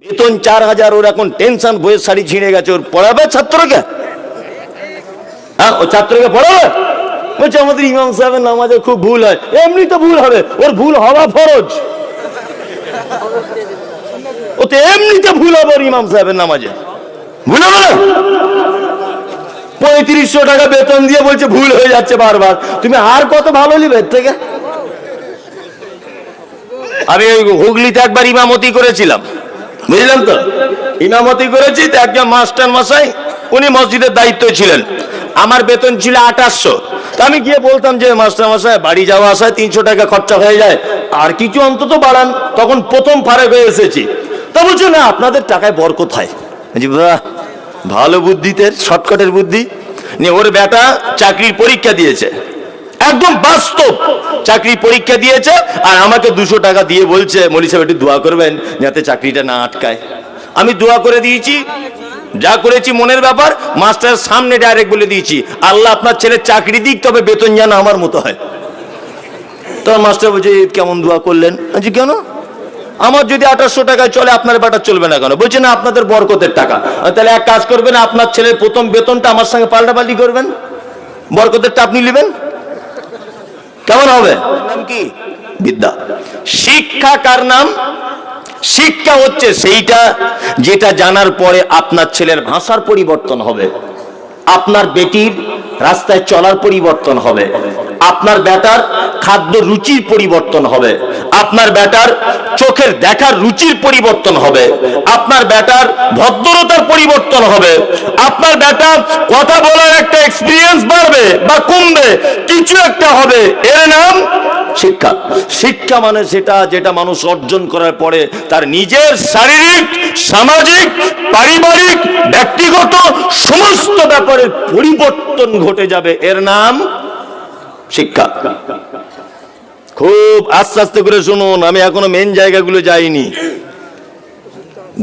বেতন 4000, ওর এখন টেনশন, বইয়ের শাড়ি ছিঁড়ে গেছে, ওর পড়াবে ছাত্রকে? হ্যাঁ, ও ছাত্রকে পড়াবে? বলছে আমাদের ইমাম সাহেবের নামাজে খুব ভুল হয়। এমনি তো ভুল হবে, ওর ভুল হওয়া ফরজ। ও তো এমনিতে ভুল হবে ওর ইমাম সাহেবের নামাজে, ভুল হবে না? 3500 টাকা বেতন দিয়ে বলছে ভুল হয়ে যাচ্ছে বারবার। তুমি আর কত ভালো নিবে এর থেকে? আমি হুগলিতে একবার ইমামতি করেছিলাম, বুঝলেন তো? ইমামতি করেছি তো একজন মাস্টার মশাই, উনি মসজিদের দায়িত্ব ছিলেন। আমার বেতন ছিল 2800। তা আমি গিয়ে বলতাম যে মাস্টার মশাই, বাড়ি যাওয়া আসায় 300 টাকা খরচা হয়ে যায়, আর কিছু অন্তত বাড়ান। তখন প্রথম ফারেক হয়ে এসেছি। তা বলছে না, আপনাদের টাকায় বরকত হয়। বাহ, ভালো বুদ্ধিতে, শর্টকাটের বুদ্ধি নিয়ে। ওর বেটা চাকরির পরীক্ষা দিয়েছে, একদম বাস্তব চাকরির পরীক্ষা দিয়েছে, আর আমাকে 200 টাকা দিয়ে বলছে মৌলী সাহেব একটু দোয়া করবেন যাতে চাকরিটা না আটকায়। আমি দোয়া করে দিয়েছি, যা করেছি মনের ব্যাপার। মাস্টারের সামনে ডাইরেক্ট বলে দিয়েছি, আল্লাহ আপনার ছেলে চাকরি দিক, তবে বেতন যেন আমার মতো হয়। তখন মাস্টার বলছে কেমন দোয়া করলেন? বলছি কেন, আমার যদি 2800 টাকায় চলে, আপনার বেটা চলবে না কেন? বলছে না, আপনাদের বরকতের টাকা। তাহলে এক কাজ করবেন, আপনার ছেলের প্রথম বেতনটা আমার সঙ্গে পাল্টাপাল্টি করবেন, বরকতেরটা আপনি নেবেন, কেমন হবে? নাম কি? বিদ্যা। শিক্ষা কার নাম? শিক্ষা হচ্ছে সেইটা যেটা জানার পরে আপনার ছেলের ভাষার পরিবর্তন হবে, আপনার বেটির রাস্তায় চলার পরিবর্তন হবে, আপনার বেটার খাদ্য রুচির পরিবর্তন হবে, আপনার বেটার চোখের দেখার রুচির পরিবর্তন হবে, আপনার বেটার ভদ্রতার পরিবর্তন হবে, আপনার বেটার কথা বলার একটা এক্সপিরিয়েন্স বাড়বে বা কমবে, কিছু একটা হবে। এর নাম শিক্ষা। শিক্ষা মানে সেটা যেটা মানুষ অর্জন করার পরে তার নিজের শারীরিক, সামাজিক, পারিবারিক, ব্যক্তিগত সমস্ত ব্যাপারের পরিবর্তন ঘটে যাবে। এর নাম শিক্ষা। খুব আস্তে আস্তে করে শুনুন, আমি এখনো মেন জায়গাগুলো যাইনি,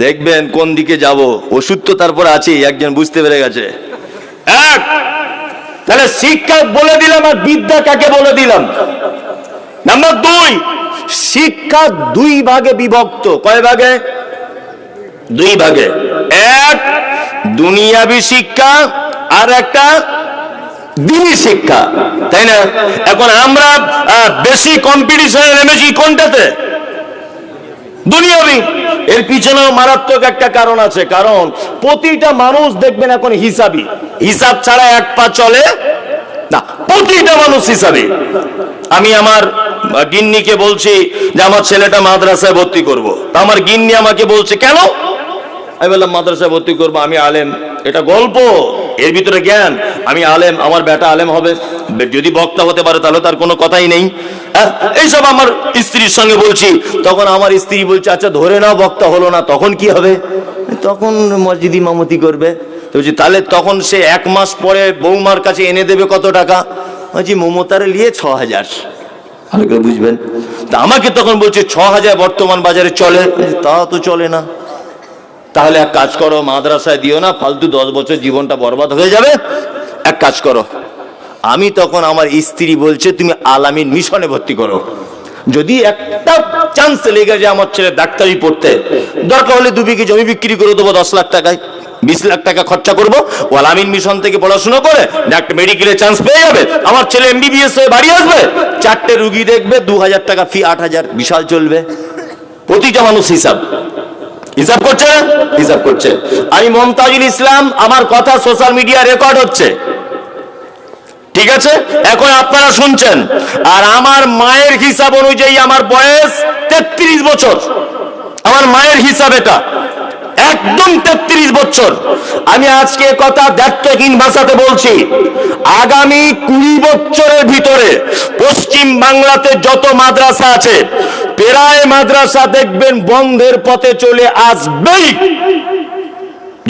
দেখবেন কোন দিকে যাব। ওষুধ তো তারপর আছেই, একজন বুঝতে পেরে গেছে। এক, তাহলে শিক্ষা বলে দিলাম, আর বিদ্যা কাকে বলে দিলাম। নাম্বার 2, শিক্ষা 2 ভাগে বিভক্ত। কয় ভাগে? 2 ভাগে। এক দুনিয়াবী শিক্ষা, আর একটা দিনী শিক্ষা, তাই না? এখন আমরা বেশি কম্পিটিশনে নেমেছি কোনটাতে? দুনিয়াবী। এর পিছনেও মারাত্মক একটা কারণ আছে, কারণ প্রতিটা মানুষ দেখবেন এখন হিসাবী, হিসাব ছাড়া এক পা চলে না, প্রতিটা মানুষ হিসাবী। আমি আমার গিন্নিকে বলছি যে আমার ছেলেটা মাদ্রাসায় ভর্তি করব। তা আমার গিন্নি আমাকে বলছে কেন? আমি বললাম মাদ্রাসায় ভর্তি করবো, আমি আলেম। এটা গল্প, এর ভিতরে জ্ঞান। আমি আলেম, আমার বেটা আলেম হবে, যদি বক্তা হতে পারে তাহলে তার কোনো কথাই নেই। এইসব আমার স্ত্রীর সঙ্গে বলছি। তখন আমার স্ত্রী বলছে আচ্ছা ধরে নাও বক্তা হলো না, তখন কি হবে? তখন মসজিদ ইমামতি করবে। বলছি তাহলে তখন সে 1 মাস পরে বৌমার কাছে এনে দেবে কত টাকা? বলছি মমতারে নিয়ে 6000। ভালো করে বুঝবেন। তা আমাকে তখন বলছে 6000 বর্তমান বাজারে চলে? তা তো চলে না। তাহলে এক কাজ করো, মাদ্রাসায় দিও না, ফালতু 10 বছর জীবনটা বরবাদ হয়ে যাবে। এক কাজ করো, আমি তখন আমার স্ত্রী বলছে তুমি আলামিন মিশনে ভর্তি করো। যদি একটা চান্স লেগে যায় আমার ছেলে ডাক্তারি পড়তে, দরকার হলে 2 বিঘে জমি বিক্রি করে দেবো 10 লাখ টাকায়, 20 লাখ টাকা খরচা করবো। ও আলামিন মিশন থেকে পড়াশোনা করে একটা মেডিকেলে চান্স পেয়ে যাবে, আমার ছেলে MBBS হয়ে বাড়ি আসবে, 4টে রুগী দেখবে, 2000 টাকা ফি, 8000, বিশাল চলবে। প্রতিটা মানুষ হিসাব করছে, হিসাব করছে। আমি মমতাজুল ইসলাম, আমার কথা সোশ্যাল মিডিয়া রেকর্ড হচ্ছে, ঠিক আছে? এখন আপনারা শুনছেন। আর আমার মায়ের হিসাব অনুযায়ী আমার বয়স 33 বছর। আমার মায়ের হিসাব এটা, একদম 33 বছর। আমি আজকে কথা দায়িত্বহীন ভাষাতে বলছি, আগামী 20 বছরের ভিতরে পশ্চিম বাংলাতে যত মাদ্রাসা আছে, প্রায় মাদ্রাসা দেখবেন বন্ধের পথে চলে আসবেই।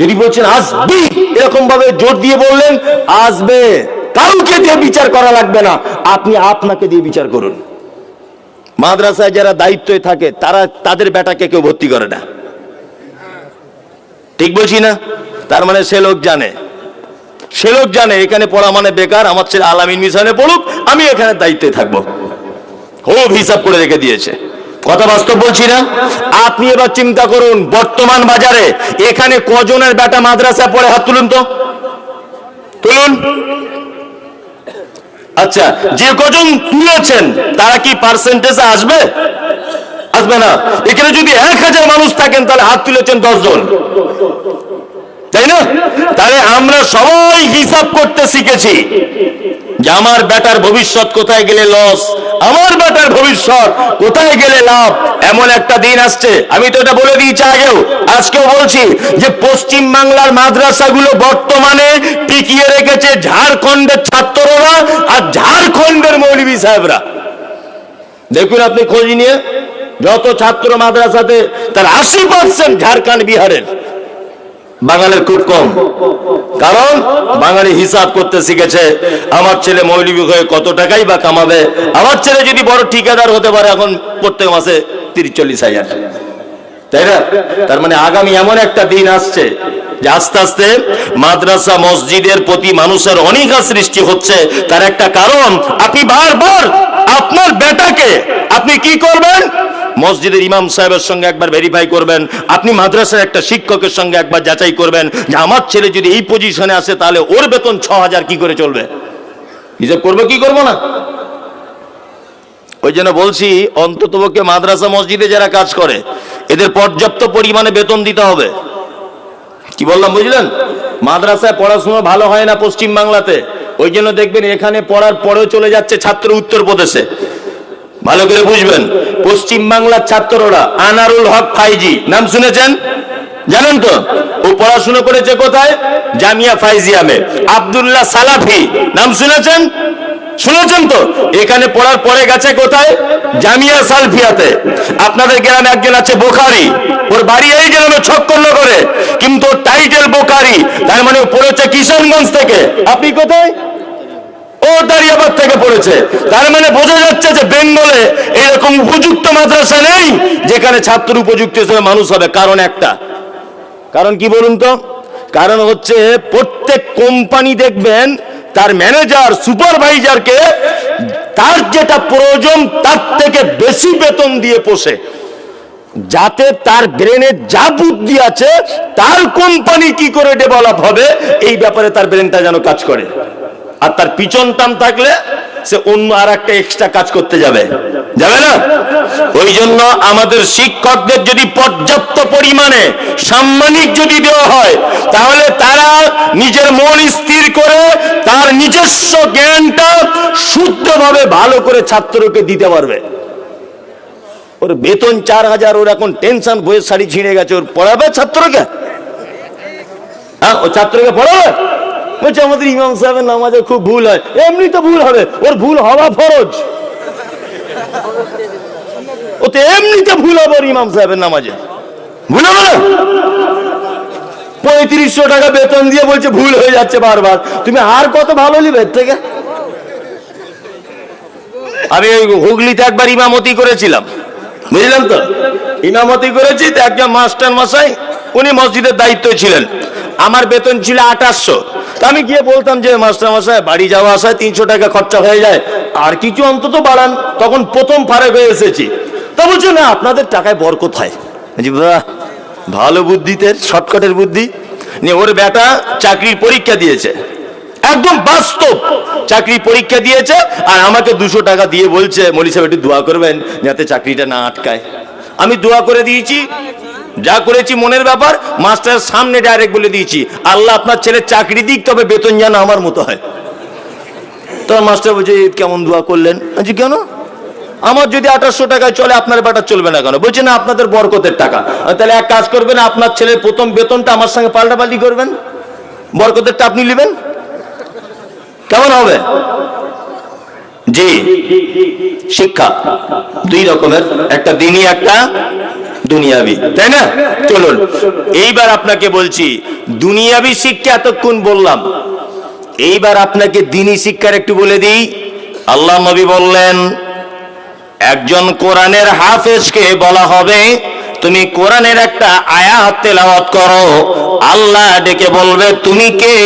যদি বলছেন আসবে, এরকম ভাবে জোর দিয়ে বললেন, আসবে। কাউকে দিয়ে বিচার করা লাগবে না, আপনি আপনাকে দিয়ে বিচার করুন। মাদ্রাসায় যারা দায়িত্বে থাকে তারা তাদের বেটাকে কেউ ভর্তি করে না, ঠিক বলছি না? তার মানে সে লোক জানে এখানে পড়া মানে বেকার, আমার ছেলে আলামিন মিশনে পড়ুক, আমি এখানে দায়িত্বে থাকবো। খুব হিসাব করে রেখে দিয়েছে। কথা বাস্তব বলছি না? আপনি এবার চিন্তা করুন, বর্তমান বাজারে এখানে কজনের বেটা মাদ্রাসা পড়ে? হাত তুলুন তো, তুলুন। আচ্ছা, যে কজন তুলেছেন তারা কি পার্সেন্টেজে আসবে? আসবে না। এখানে যদি 1000 মানুষ থাকেন তাহলে হাত তুলেছেন 10 জন, তাই না? তাহলে আমরা সবাই হিসাব করতে শিখেছি যে আমার বেটার ভবিষ্যৎ কোথায় গেলে লস, আমার বেটার ভবিষ্যৎ কোথায় গেলে লাভ। এমন একটা দিন আসছে, আমি তো এটা বলে দিয়েছি আগেও, আজকেও বলছি, যে পশ্চিম বাংলার মাদ্রাসাগুলো বর্তমানে টিকিয়ে রেখেছে ঝাড়খণ্ডের ছাত্ররা আর ঝাড়খণ্ডের মৌলভী সাহেবরা। দেখুন আপনি খোঁজ নিয়ে, যত ছাত্র মাদ্রাসাতে তার 80% ঝাড়খণ্ড বিহারের, বাঙালির খুব কম। কারণ বাঙালি হিসাব করতে শিখেছে, আমার ছেলে মৌলভী হয়ে কত টাকাই বা কামাবে, আমার ছেলে যদি বড় ঠিকাদার হতে পারে এখন প্রত্যেক মাসে 30-40 হাজার, তাই না? তার মানে আগামী এমন একটা দিন আসছে যে আস্তে আস্তে মাদ্রাসা মসজিদের প্রতি মানুষের অনীহা সৃষ্টি হচ্ছে। তার একটা কারণ, আপনি বারবার আপনার বেটাকে আপনি কি করবেন? মসজিদের ইমাম সাহেবের সঙ্গে একবার ভেরিফাই করবেন, আপনি মাদ্রাসার একটা শিক্ষকের সঙ্গে একবার যাচাই করবেন যে আমার ছেলে যদি এই পজিশনে আসে তাহলে ওর বেতন 6000 কি করে চলবে। হিসাব করবো কি করবো না? ওই জন্য বলছি, অন্ততপক্ষে মাদ্রাসা মসজিদে যারা কাজ করে এদের পর্যাপ্ত পরিমাণে বেতন দিতে হবে। কি বললাম বুঝলেন? মাদ্রাসায় পড়াশোনা ভালো হয় না পশ্চিম বাংলাতে, ওই জন্য দেখবেন এখানে পড়ার পরেও চলে যাচ্ছে ছাত্র উত্তরপ্রদেশে। ভালো করে বুঝবেন, পশ্চিম বাংলার ছাত্ররা, আনারুল হক ফাইজি নাম শুনেছেন? জানেন তো? ও পড়াশোনা করেছে কোথায়? জামিয়া ফাইজিয়ামে। আব্দুল্লাহ সালাফি নাম শুনেছেন? শুনেছেন তো? এখানে পড়ার পরে গেছে কোথায়? জামিয়া সালফিয়াতে। আপনাদের গ্রামে একজন আছে বোখারি, ওর বাড়ি এই গ্রামে ছক্করনগরে, কিন্তু ওর টাইটেল বোখারি, তার মানে ও পড়েছে কিশোরগঞ্জ থেকে। আপনি কোথায়? ও দাঁড়িয়াবাদ থেকে পড়েছে। তার মানে বোঝা যাচ্ছে যে বেঙ্গলে এরকম উপযুক্ত মাদ্রাসা নেই যেখানে ছাত্র উপযুক্ত হিসেবে মানুষ হবে। কারণ একটা, কারণ কি বলুন তো? কারণ হচ্ছে প্রত্যেক কোম্পানি দেখবেন তার ম্যানেজার সুপারভাইজারকে তার যেটা প্রয়োজন তার থেকে বেশি বেতন দিয়ে পোষে, যাতে তার ব্রেনে যা বুদ্ধি আছে তার কোম্পানি কি করে ডেভেলপ হবে এই ব্যাপারে তার ব্রেনটা যেন কাজ করে। আর তার পিছন টান থাকলে সে অন্য আর একটা এক্সট্রা কাজ করতে যাবে না। ওই জন্য আমাদের শিক্ষকদের যদি পর্যাপ্ত পরিমাণে সাম্মানিক যদি দেওয়া হয় তাহলে তারা নিজের মন স্থির করে তার নিজস্ব জ্ঞানটা শুদ্ধভাবে ভালো করে ছাত্রকে দিতে পারবে। ওর বেতন 4000, ওর এখন টেনশন, বইয়ের শাড়ি ছিঁড়ে গেছে, ওর পড়াবে ছাত্রকে? হ্যাঁ, ও ছাত্রকে পড়াবে? বলছে আমাদের ইমাম সাহেবের নামাজে খুব ভুল হয়। এমনি তো ভুল হবে, ওর ভুল হওয়া ফরজ। ও তো এমনিতে ভুল হবে, ওর ইমাম সাহেবের নামাজে ভুল হবে না? 3500 টাকা বেতন দিয়ে বলছে ভুল হয়ে যাচ্ছে বারবার। তুমি আর কত ভালো নিবে এর থেকে? আমি হুগলিতে একবার ইমামতি করেছিলাম, বুঝলেন তো? ইমামতি করেছি, একজন মাস্টার মশাই, উনি মসজিদের দায়িত্ব ছিলেন। আমার বেতন ছিল 2800। আমি গিয়ে বলতাম যে মাস্টার মশাই বাড়ি যাওয়া আসায় 300 টাকা খরচা হয়ে যায়, আর কিছু অন্তত বাড়ান। তখন প্রথম ফারেক হয়ে এসেছি। তা বলছে না, আপনাদের টাকায় বরকত হয়। বাহ, ভালো বুদ্ধিতে, শর্টকাটের বুদ্ধি নিয়ে ওর বেটা চাকরির পরীক্ষা দিয়েছে, একদম বাস্তব চাকরি পরীক্ষা দিয়েছে, আর আমাকে 200 টাকা দিয়ে বলছে মৌলী সাহেব একটু দোয়া করবেন যাতে চাকরিটা না আটকায়। আমি দোয়া করে দিয়েছি, যা করেছি মনের ব্যাপার। মাস্টার সামনে ডাইরেক্ট বলে দিয়েছি, আল্লাহ আপনার ছেলের চাকরি দিক, তবে বেতন যেন আমার মতো হয়। তখন মাস্টার বলছে কেমন দোয়া করলেন? কেন? আমার যদি 2800 টাকায় চলে আপনার বেটা চলবে না কেন? বলছে না, আপনাদের বরকতের টাকা। তাহলে এক কাজ করবেন, আপনার ছেলের প্রথম বেতনটা আমার সঙ্গে পাল্টাপাল্টি করবেন, বরকতেরটা আপনি নেবেন, কেমন হবে? জি, শিক্ষা 2 রকমের, একটা দিনী একটা দুনিয়াবি, তাই না? চলুন এইবার আপনাকে বলছি, দুনিয়াবি শিক্ষা এতক্ষণ বললাম, এইবার আপনাকে দিনী শিক্ষার একটু বলে দিই। আল্লাহ নবী বললেন, একজন কোরআনের হাফেজকে বলা হবে তুমি কোরআনের একটা আয়াত তেলাওয়াত করো, আল্লাহ ডেকে বলবে তুমি কে?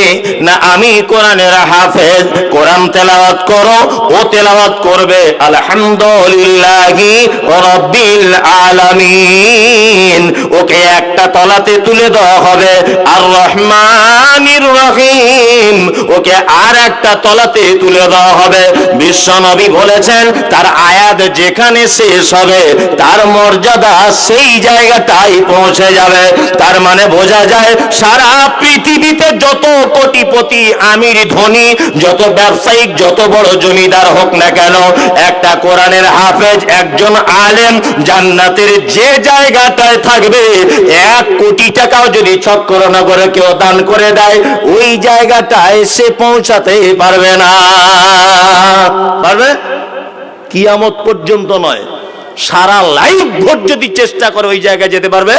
না আমি কোরআনের হাফেজ। কোরআন তেলাওয়াত করো, ও তেলাওয়াত করবে আলহামদুলিল্লাহি রাব্বিল আলামিন। ওকে একটা তলাতে তুলে দেওয়া হবে আর রহমানির রহিম, ওকে আর একটা তলাতে তুলে দেওয়া হবে। বিশ্বনবী বলেছেন তার আয়াত যেখানে শেষ হবে তার মর্যাদা সেই জায়গাটাই পৌঁছে যাবে। তার মানে বোঝা যায় সারা পৃথিবীতে যত কোটিপতি, আমির, ধনী, যত ব্যবসায়িক, যত বড় জমিদার হোক না কেন, একটা কোরআনের হাফেজ, একজন আলেম জান্নাতের যে জায়গাটায় থাকবে 1 কোটি টাকাও যদি চক্কর না করে কেউ দান করে দেয় ওই জায়গাটায় সে পৌঁছাতে পারবে না। পারবে? কিয়ামত পর্যন্ত নয়, সারা লাইফ ভোট যদি চেষ্টা করে ওই জায়গায় যেতে পারবে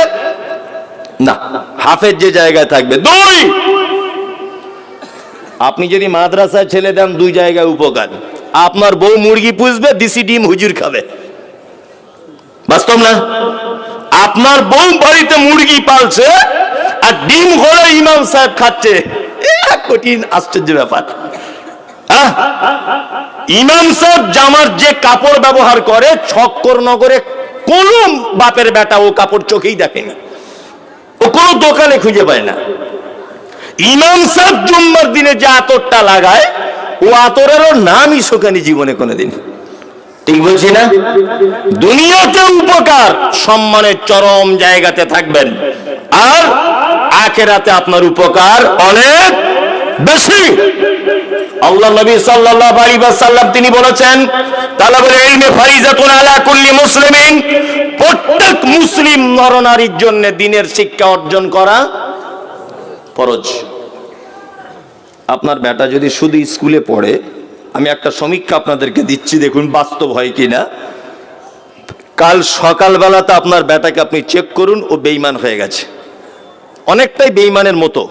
না। হাফেজ যে জায়গায় থাকবে। 2, আপনি যদি মাদ্রাসায় ছেলে দেন 2 জায়গায় উপকার। আপনার বউ মুরগি পুষবে, দিশি ডিম হুজুর খাবে। বাস্তব না? আপনার বউ বাড়িতে মুরগি পালছে আর ডিম হলো ইমাম সাহেব খাচ্ছে। কঠিন আশ্চর্য ব্যাপার। ইমাম সাহেব জামার যে কাপড় ব্যবহার করে ছক্কর নগরে কোন বাপের বেটা ও কাপড় চোখেই দেখেনি, ও কোনো দোকানে খুঁজে পায় না। ইমাম সাহেব জুম্মার দিনে যে আতরটা লাগায় ও আতরেরও নামই শোকেনি জীবনে কোনোদিন। ঠিক বলছি না? দুনিয়াতে উপকার, সম্মানের চরম জায়গাতে থাকবেন, আর আখিরাতে আপনার উপকার অনেক বেশি। আল্লাহ নবী সাল্লাল্লাহু আলাইহি ওয়াসাল্লাম তিনি বলেছেন তালাবুল ইলমি ফারিজাতুন আলা কুল্লি মুসলিমিন, প্রত্যেক মুসলিম নরনারীর জন্য দ্বীনের শিক্ষা অর্জন করা ফরজ। আপনার বেটা যদি শুধু স্কুলে পড়ে, আমি একটা সমীক্ষা আপনাদেরকে দিচ্ছি, দেখুন বাস্তব হয় কিনা। কাল সকালবেলাতে আপনার বেটাকে আপনি চেক করুন, ও বেঈমান হয়ে গেছে, অনেকটাই বেঈমানের মতো।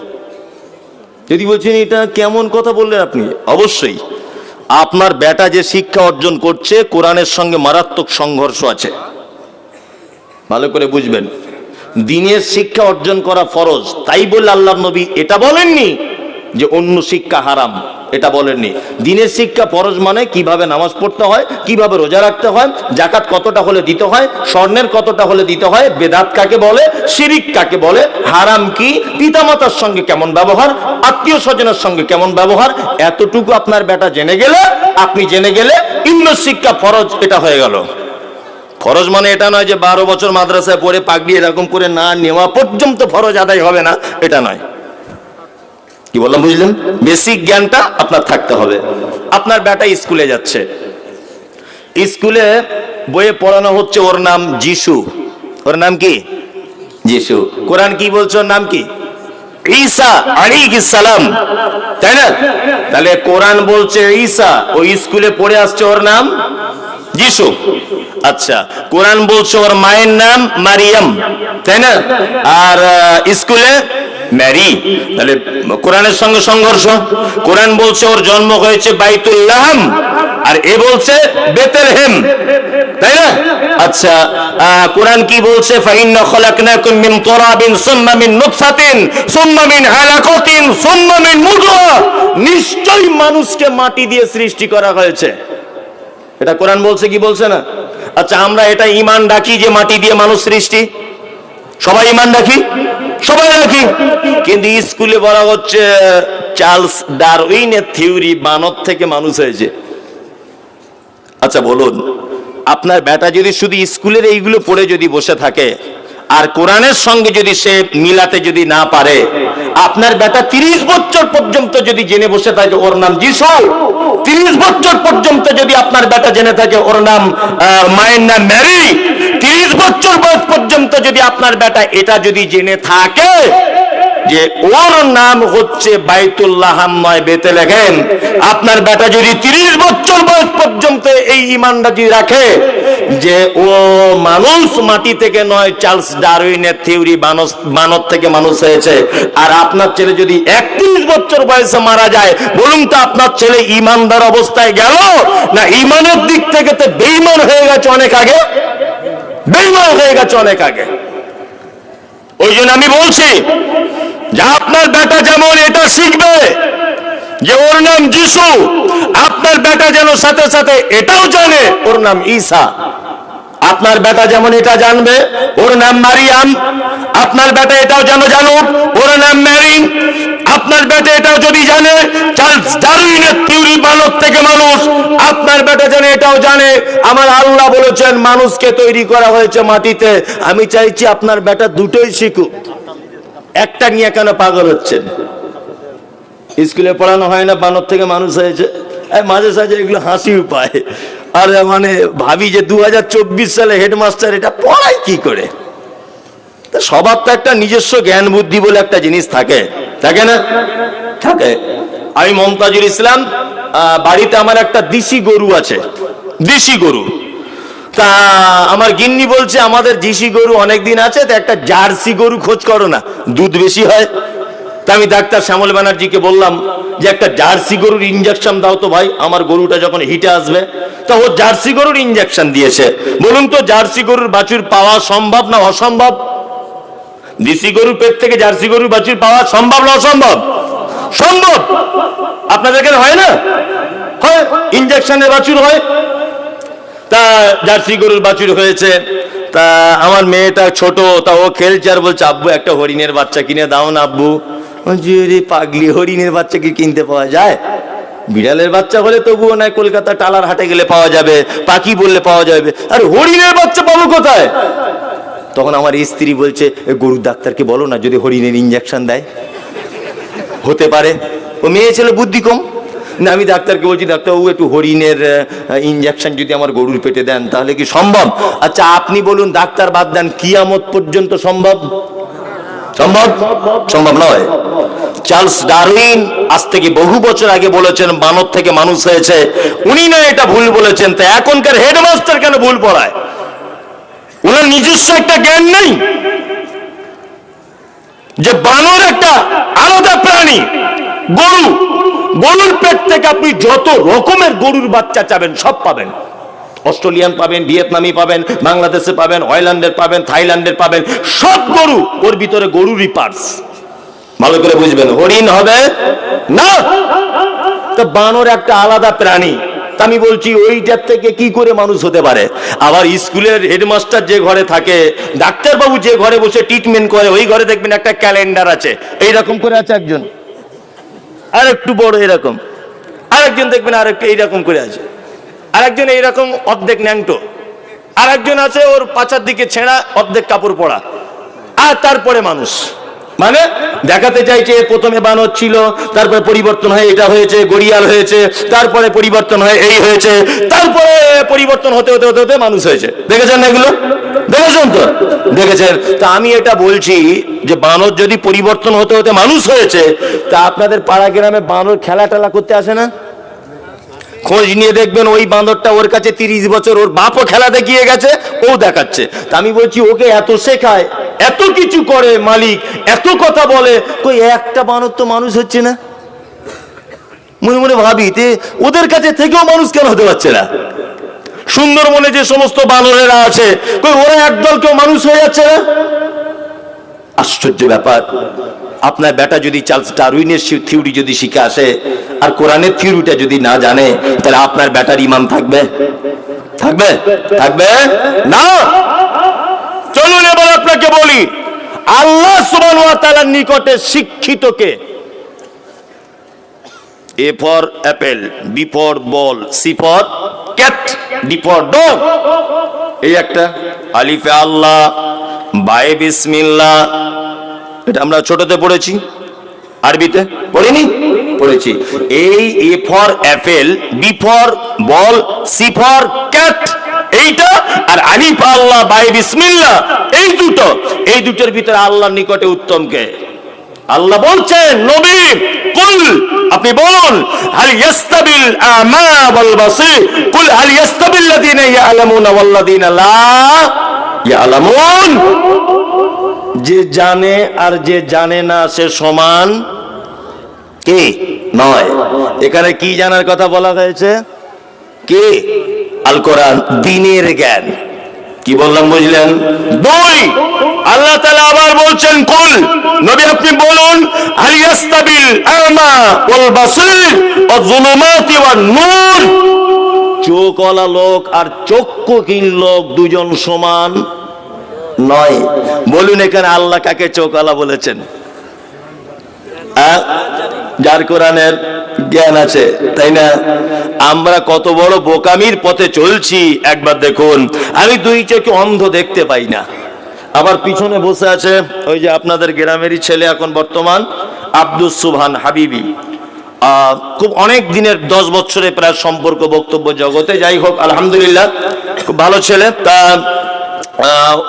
যদি বলছেন এটা কেমন কথা বললেন আপনি, অবশ্যই আপনার বেটা যে শিক্ষা অর্জন করছে কোরআনের সঙ্গে মারাত্মক সংঘর্ষ আছে, ভালো করে বুঝবেন। দ্বীনের শিক্ষা অর্জন করা ফরজ, তাই বলে আল্লাহর নবী এটা বলেননি যে অন্য শিক্ষা হারাম, এটা বলেননি। দ্বীনের শিক্ষা ফরজ মানে কিভাবে নামাজ পড়তে হয়, কিভাবে রোজা রাখতে হয়, যাকাত কতটা হলে দিতে হয়, স্বর্ণের কতটা হলে দিতে হয়, বেদাত কাকে বলে, শিরিক কাকে বলে, হারাম কি, পিতামাতার সঙ্গে কেমন ব্যবহার, আত্মীয় স্বজনের সঙ্গে কেমন ব্যবহার, এতটুকু আপনার বেটা জেনে গেলে, আপনি জেনে গেলে ইন্ন শিক্ষা ফরজ এটা হয়ে গেল। ফরজ মানে এটা নয় যে 12 বছর মাদ্রাসায় পড়ে পাগড়ি এরকম করে না নেওয়া পর্যন্ত ফরজ আদায় হবে না, এটা নয়। কি বললাম বুঝলেন? বেসিক জ্ঞানটা আপনার থাকতে হবে। আপনার বেটা স্কুলে যাচ্ছে, স্কুলে বইয়ে পড়ানো হচ্ছে ওর নাম যিশু। ওর নাম কি? যিশু। কোরআন কি বলছে ওর নাম কি? ঈসা আলাইহিস সালাম, তাই না? তাহলে কোরআন বলছে ঈসা, ও স্কুলে পড়ে আসছে ওর নাম যিশু। আচ্ছা, কোরআন বলছে ওর মায়ের নাম মারিয়াম, তাই না? আর স্কুলে ম্যারি। তাহলে কোরআনের সঙ্গে সংঘর্ষ। কোরআন বলছে ওর জন্ম হয়েছে বাইতুল লাহম, আর এ বলছে বেতেলহেম, তাই না? আচ্ছা, কোরআন কি বলছে? ফাইন্না খলাকনাকুম মিন তুরাবিন সুম্মা মিন নুতফাতিন সুম্মা মিন আলাকাতিন সুম্মা মিন মুদগা, নিশ্চয়ই মানুষকে মাটি দিয়ে সৃষ্টি করা হয়েছে। এটা কোরআন বলছে কি বলছে না? আচ্ছা, আমরা এটা ঈমান রাখি যে মাটি দিয়ে মানুষ সৃষ্টি, সবাই ঈমান রাখি, সবাই রাখি, কিন্তু স্কুলে বলা হচ্ছে চার্লস ডারউইনের থিওরি, বানর থেকে মানুষ হয়েছে। আচ্ছা বলুন, আপনার বেটা যদি শুধু স্কুলের এইগুলো পড়ে যদি বসে থাকে আর কোরআনের সঙ্গে যদি সে মিলাতে যদি না পারে, আপনার বেটা 30 বছর পর্যন্ত যদি জেনে বসে থাকে ওর নাম যিশু, 30 বছর পর্যন্ত যদি আপনার বেটা জেনে থাকে ওর নাম মায়ের নাম ম্যারি, 30 বছর বয়স পর্যন্ত যদি আপনার বেটা এটা যদি জেনে থাকে যে ওর নাম হচ্ছে বাইতুল্লাহাম নয় বেতেলহেম, আপনার বেটা যদি 30 বছর বয়স পর্যন্ত এই ঈমানটা যদি রাখে যে ও মানুষ মাটি থেকে নয়, চার্লস ডারউইনের থিওরি বানর থেকে মানুষ হয়েছে, আর আপনার ছেলে যদি 31 বছর বয়সে মারা যায়, বলুন তো আপনার ছেলে ঈমানদার অবস্থায় গেল না ঈমানের দিক থেকে তো বেঈমান হয়ে গেছে অনেক আগে? বেঈমান হয়ে গেছে অনেক আগে। ওই জন্য আমি বলছি যে আপনার বেটা যেমন এটা শিখবে যে ওর নাম যিশু, আপনার বেটা যেন সাথে সাথে এটাও জানে ওর নাম ঈসা। আপনার বেটা যেমন এটা জানবে ওর নাম মারিয়াম, আপনার বেটা এটাও যেন জানুক ওর নাম ম্যারি। আপনার বেটা এটাও যদি জানে চার্লস ডারউইনের থিওরি বানর থেকে মানুষ, আপনার বেটা যেন এটাও জানে আমার আল্লাহ বলেছেন মানুষকে তৈরি করা হয়েছে মাটিতে। আমি চাইছি আপনার বেটা দুটোই শিখুক, একটা নিয়ে কেন পাগল হচ্ছেন? স্কুলে পড়ানো হয় না বানর থেকে মানুষ হয়েছে? মাঝে সাঝে এগুলো হাসিও পায়। আর মানে ভাবি যে 2024 সালে হেডমাস্টার এটা পড়ায় কি করে? সবার তো একটা নিজস্ব জ্ঞান বুদ্ধি বলে একটা জিনিস থাকে, থাকে না? থাকে। আমি মমতাজুল ইসলাম, বাড়িতে আমার একটা দেশি গরু আছে, দেশি গরু। তা আমার গিন্নি বলছে আমাদের দেশি গরু অনেকদিন আছে, তো একটা জার্সি গরু খোঁজ করো না, দুধ বেশি হয়। তা আমি ডাক্তার শ্যামল ব্যানার্জিকে বললাম যে একটা জার্সি গরুর ইঞ্জেকশন দাও তো ভাই, আমার গরুটা যখন হিটে আসবে। তা ও জার্সি গরুর ইঞ্জেকশন দিয়েছে। বলুন তো জার্সি গরুর বাছুর পাওয়া সম্ভব না অসম্ভব? দেশি গরুর পেট থেকে জার্সি গরুর বাছুর পাওয়া সম্ভব না অসম্ভব? সম্ভব। আপনাদের এখানে হয় না? হয়, ইঞ্জেকশনের বাছুর হয়। তা জার্সি গরুর বাছুর হয়েছে। তা আমার মেয়েটা ছোট, তা ও খেলছে আর বলছে আব্বু একটা হরিণের বাচ্চা কিনে দাও না আব্বু। পাগলি, হরিণের বাচ্চা কি কিনতে পাওয়া যায়? বিড়ালের বাচ্চা হলে তবুও নয়, কলকাতা টালার হাটে গেলে পাওয়া যাবে, পাখি বললে পাওয়া যাবে, আর হরিণের বাচ্চা পাবো কোথায়? তখন আমার স্ত্রী বলছে গরুর ডাক্তারকে বলো না যদি হরিণের ইঞ্জেকশন দেয়, হতে পারে। ও মেয়ে ছেলে বুদ্ধি কম না। আমি ডাক্তারকে বলছি ডাক্তারবাবু একটু হরিণের ইঞ্জেকশন যদি আমার গরুর পেটে দেন তাহলে কি সম্ভব? আচ্ছা আপনি বলুন, ডাক্তার বাদ দেন, কিয়ামত পর্যন্ত সম্ভব? সম্ভব? সম্ভব নয়। চার্লস ডারউইন আজ থেকে বহু বছর আগে বলেছেন বানর থেকে মানুষ হয়েছে, উনি না এটা ভুল বলেছেন। তা এখনকার হেডমাস্টার কেন ভুল পড়ায়? ওনার নিজস্ব একটা জ্ঞান নেই যে বানর একটা আলাদা প্রাণী। গরু, গরুর পেট থেকে আপনি যত রকমের গরুর বাচ্চা চাবেন সব পাবেন। অস্ট্রেলিয়ান পাবেন, ভিয়েতনামি পাবেন, বাংলাদেশে পাবেন, হল্যান্ডের পাবেন, থাইল্যান্ডের পাবেন, সব গরু। ওর ভিতরে গরুরই পার্টস। ভালো করে বুঝবেন, হরিণ হবে না। তো বানর একটা আলাদা প্রাণী। আমি বলছি ওইটার থেকে কি করে মানুষ হতে পারে? আবার স্কুলের হেডমাস্টার যে ঘরে থাকে, ডাক্তারবাবু যে ঘরে বসে ট্রিটমেন্ট করে, ওই ঘরে দেখবেন একটা ক্যালেন্ডার আছে, এইরকম করে আছে একজন, আর একটু বড় এরকম, আরেকজন দেখবেন আর একটু এইরকম করে আছে, আরেকজন এইরকম অর্ধেক ন্যাংটো, আরেকজন আছে ওর পাছার দিকে ছেঁড়া অর্ধেক কাপড় পরা, আর তারপরে মানুষ। মানে দেখাতে চাইছে প্রথমে বানর ছিল, তারপরে পরিবর্তন হয়ে এটা হয়েছে, গড়িয়াল হয়েছে, তারপরে পরিবর্তন হয়ে এই হয়েছে, তারপরে পরিবর্তন হতে হতে হতে হতে মানুষ হয়েছে। দেখেছেন না এগুলো? দেখেছেন তো? দেখেছেন। তা আমি এটা বলছি যে বানর যদি পরিবর্তন হতে হতে মানুষ হয়েছে, তা আপনাদের পাড়া গ্রামে বানর খেলা টেলা করতে আসে না? খোঁজ নিয়ে দেখবেন ওই বাঁদরটা, ওর কাছে 30 বছর ওর বাপও খেলা দেখিয়ে গেছে, ও দেখাচ্ছে। তা আমি বলছি ওকে এত শেখায়, এত কিছু করে মালিক, এত কথা বলে, কই একটা বানর তো মানুষ হচ্ছে না। মনে মনে ভাবি ওদের কাছে থেকেও মানুষ কেন হতে পারছে না? সুন্দরবনে যে সমস্ত বানরেরা আছে, কই ওরা একদল কেউ মানুষ হয়ে যাচ্ছে না? আশ্চর্য ব্যাপার। আপনার বেটা যদি চার্লস ডারউইনের থিওরি যদি শিখে আসে আর কোরআনের থিওরিটা যদি না জানে, তাহলে আপনার বেটার ঈমান থাকবে? থাকবে? থাকবে না। চলুন এবার আপনাকে বলি, আল্লাহ সুবহানাহু ওয়া তাআলার নিকটে শিক্ষিত কে? A for apple, B for ball, C for cat, D for dog. এই একটা আলিফে আল্লাহ, বায়ে বিসমিল্লাহ, এটা আমরা ছোটতে পড়েছি, আরবিতে পড়িনি? পড়েছি। এই A for apple, B for ball, C for cat, এইটা আর আলিফ আল্লাহ বায়ে বিসমিল্লাহ, এই দুটো, এই দুটোর ভিতরে আল্লাহর নিকটে উত্তম কে? আল্লাহ বলছেন নবী কুল, আপনি বলুন, হাল ইয়াস্তাবিল আমা ওয়াল বাসীর, কুল হাল ইয়াস্তাবিল লাযিনা ইয়ালামুনা ওয়াল লাযিনা লা ইয়ালামুন। যে জানে আর যে জানে না সে সমান কে? নয়। এখানে কি জানার কথা বলা হয়েছে? কে? আল কোরআন, দ্বীনের জ্ঞান। কি বললাম বুঝলেন? দুই, আল্লাহ তাআলা আবার বলছেন, কুল, নবী আপনি বলুন, হাল ইয়াস্তাবিল আমা ওয়াল বাসীর ওয়াজ যুলুমাতি ওয়ান নূর, চোখওয়ালা লোক আর চক্ষুহীন লোক দুজন সমান নয়। বলুন এখানে আল্লাহ কাকে চোখওয়ালা বলেছেন? যার কোরআনের জ্ঞান আছে, তাই না? আমরা কত বড় বোকামির পথে চলছি একবার দেখুন। আমি দুই চোখে অন্ধ, দেখতে পাই না। আবার পিছনে বসে আছে ওই যে আপনাদের গ্রামেরই ছেলে এখন বর্তমান, আব্দুস সুবহান হাবিবি, খুব অনেক দিনের 10 বছরের প্রায় সম্পর্ক বক্তব্য জগতে, যাই হোক আলহামদুলিল্লাহ খুব ভালো ছেলে। তা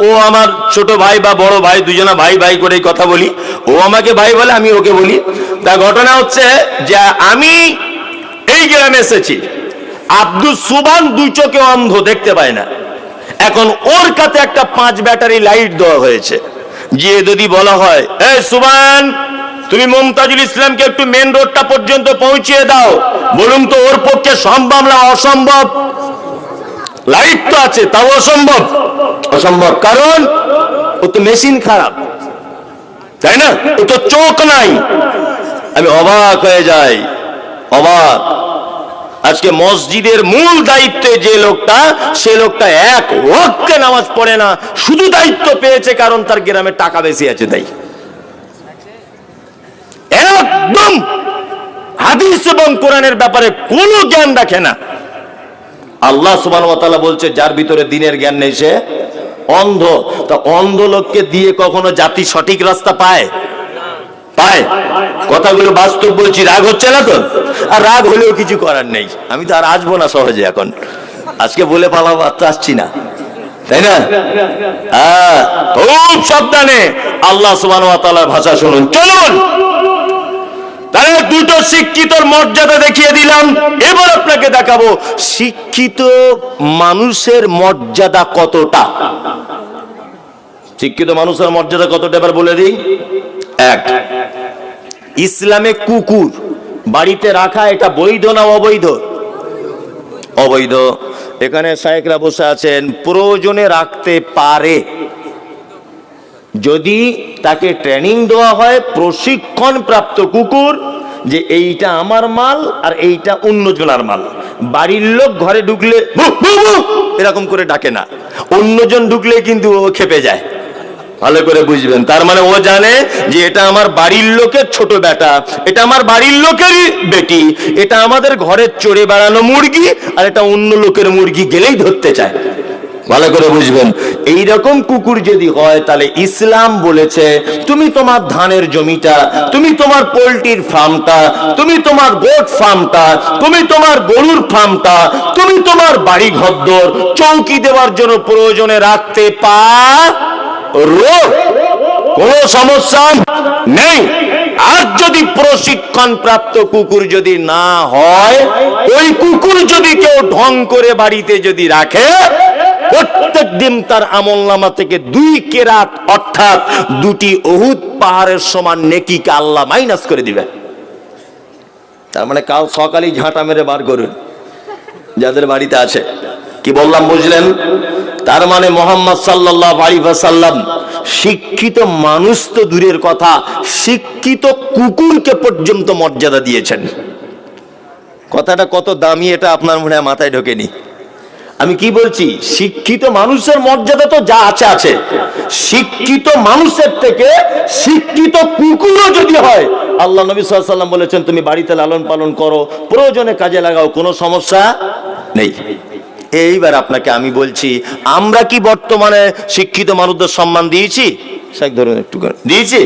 ও আমার ছোট ভাই বা বড় ভাই, দুজনা ভাই ভাই করেই কথা বলি। ও আমাকে ভাই বলে, আমি ওকে বলি। তা ঘটনা হচ্ছে যে আমি এই গ্রামে এসেছি, আব্দুস সুবহান দুই চোখে অন্ধ, দেখতে পায় না। এখন ওর কাছে একটা 5 ব্যাটারি লাইট দেওয়া হয়েছে। যে যদি বলা হয়, এই সুবহান, তুমি মুমতাজুল ইসলামকে একটু মেন রোডটা পর্যন্ত পৌঁছিয়ে দাও, বলুন তো ওর পক্ষে সম্ভব না অসম্ভব? লাইট তো আছে, তাও অসম্ভব। অসম্ভব, কারণ ও তো মেশিন খারাপ, তাই না? ও তো চোখ নাই। আমি অবাক হয়ে যাই, অবাক। আজকে মসজিদের মূল দায়িত্বে যে লোকটা, সে লোকটা এক ওয়াক্তে নামাজ পড়ে না, শুধু দায়িত্ব পেয়েছে কারণ তার গ্রামে টাকা বেশি আছে তাই। একদম হাদিস এবং কোরআনের ব্যাপারে কোনো জ্ঞান রাখে না। আল্লাহ সুবহানাহু ওয়া তাআলা বলছে, যার ভিতরে দ্বীনের জ্ঞান নেই সে অন্ধ। তা অন্ধ লোককে দিয়ে কখনো জাতি সঠিক রাস্তা পায়? পায়? কথাগুলো বাস্তব বলছি, রাগ হচ্ছে না তো? আর রাগ হলেও কিছু করার নেই। আমি তো আর আসবো না সহজে, এখন আজকে বলে পালাবো, আর তো আসছি না, তাই না? খুব সাবধানে আল্লাহ সুবহানাহু ওয়া তাআলার ভাষা শুনুন। চলুন তাহলে দুটো শিক্ষিতর মর্যাদা দেখিয়ে দিলাম, এবার আপনাকে দেখাবো শিক্ষিত মানুষের মর্যাদা কতটা। শিক্ষিত মানুষের মর্যাদা কতটা এবার বলে দিই। এক, ইসলামে কুকুর বাড়িতে রাখা এটা বৈধ না অবৈধ? অবৈধ। এখানে শায়েখরা বসে আছেন, প্রয়োজনে রাখতে পারে যদি তাকে ট্রেনিং দেওয়া হয়, প্রশিক্ষণ প্রাপ্ত কুকুর, যে এইটা আমার মাল আর এইটা অন্যজনের মাল। বাড়ির লোক ঘরে ঢুকলে এরকম করে ডাকে না, অন্যজন ঢুকলে কিন্তু ও খেপে যায়। ভালো করে বুঝবেন, তার মানে ও জানে যে এটা আমার বাড়ির লোকের ছোট বেটা, এটা আমার বাড়ির লোকেরই বেটি, এটা আমাদের ঘরের চড়ে বেড়ানো মুরগি, আর এটা অন্য লোকের মুরগি গেলেই ধরতে চায়। ভালো করে বুঝবেন। এইরকম কুকুর যদি হয়, তাহলে ইসলাম বলেছে তুমি তোমার ধানের জমিটা, তুমি তোমার পোল্ট্রির ফার্মটা, তুমি তোমার গোট ফার্মটা, তুমি তোমার গরুর ফার্মটা, তুমি তোমার বাড়ি ঘরদোর চৌকি দেওয়ার জন্য প্রয়োজনে রাখতে পারো, কোনো সমস্যা নেই। আর যদি প্রশিক্ষণ প্রাপ্ত কুকুর যদি না হয়, ওই কুকুর যদি কেউ ঢং করে বাড়িতে যদি রাখে, প্রত্যেক দিন তার আমলনামা থেকে 2 কেরাত অর্থাৎ 2টি উহুদ পাহাড়ের সমান নেকিকে আল্লাহ মাইনাস করে দিবে। তার মানে কাল সকালেই ঝাঁটা মেরে বার করুন যাদের বাড়িতে আছে। কি বললাম বুঝলেন? তার মানে মুহাম্মদ সাল্লাল্লাহু আলাইহি ওয়াসাল্লাম শিক্ষিত মানুষ তো দূরের কথা, শিক্ষিত কুকুরকে পর্যন্ত মর্যাদা দিয়েছেন। কথাটা কত দামি এটা আপনার মনে হয় মাথায় ঢোকেনি। আমি কি বলছি, শিক্ষিত মানুষের মর্যাদা তো যা আছে আছে, শিক্ষিত মানুষের থেকে শিক্ষিত কুকুরও যদি হয়, আল্লাহ নবী সাল্লাল্লাহু আলাইহি ওয়াসাল্লাম বলেছেন তুমি বাড়িতে লালন পালন করো, প্রয়োজনে কাজে লাগাও, কোনো সমস্যা নেই। এইবার আপনাকে আমি বলছি, আমরা কি বর্তমানে শিক্ষিত মানুষদের সম্মান দিয়েছি? একটু দিয়েছি?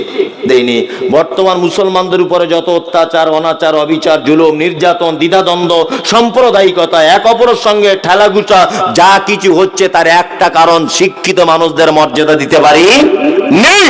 দেইনি। বর্তমান মুসলমানদের উপরে যত অত্যাচার, অনাচার, অবিচার, জুলুম, নির্যাতন, দ্বিধাদ্বন্দ্ব, সাম্প্রদায়িকতা, এক অপরের সঙ্গে ঠেলাগুচা যা কিছু হচ্ছে, তার একটা কারণ শিক্ষিত মানুষদের মর্যাদা দিতে পারি নেই।